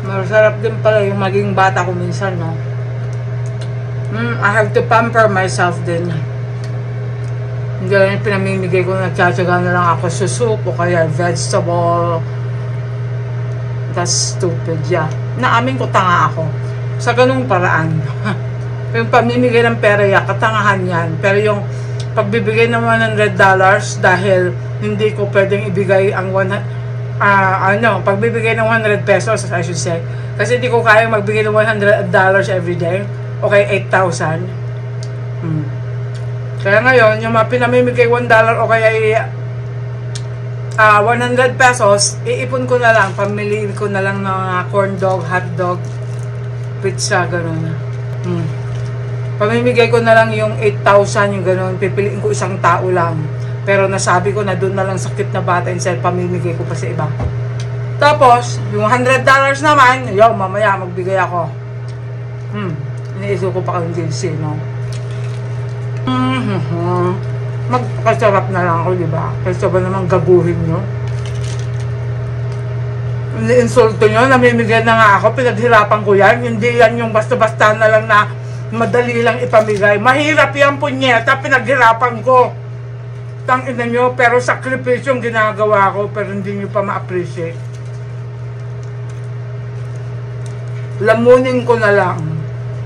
Masarap din pala yung maging bata ko minsan, no? I have to pamper myself din. Hindi lang yung pinamimigay ko, nagtsatsaga na lang ako sa soup o kaya vegetable. That's stupid, yeah. Naamin ko tanga ako. Sa ganung paraan. Yung pamimigay ng pera, yeah, katangahan yan. Pero yung pagbibigay ng $100 dahil hindi ko pwedeng ibigay ang pagbibigay ng 100 pesos, I should say. Kasi hindi ko kaya magbigay ng $100 every day. Okay, 8,000. Kaya ngayon, yung pinamimigay $1 o kaya 100 pesos, iipon ko na lang. Pamiliin ko na lang ng corn dog, hot dog, pizza, gano'n. Pamimigay ko na lang yung 8,000, yung gano'n. Pipiliin ko isang tao lang. Pero nasabi ko na doon na lang sakit na bata instead pamimigay ko pa sa iba. Tapos, yung $100 naman, mamaya magbigay ako. Iniisip ko pa kang DLC, no? Magkasarap na lang ako, diba? Kasi ba naman gaguhin nyo? Ini-insulto nyo, namimigay na nga ako, pinaghirapan ko yan. Hindi yan yung basta-basta na lang na madali lang ipamigay. Mahirap yan, punyeta, pinaghirapan ko. Tangina nyo, pero sakripisyo yung ginagawa ko, pero hindi nyo pa ma-appreciate. Lamunin ko na lang.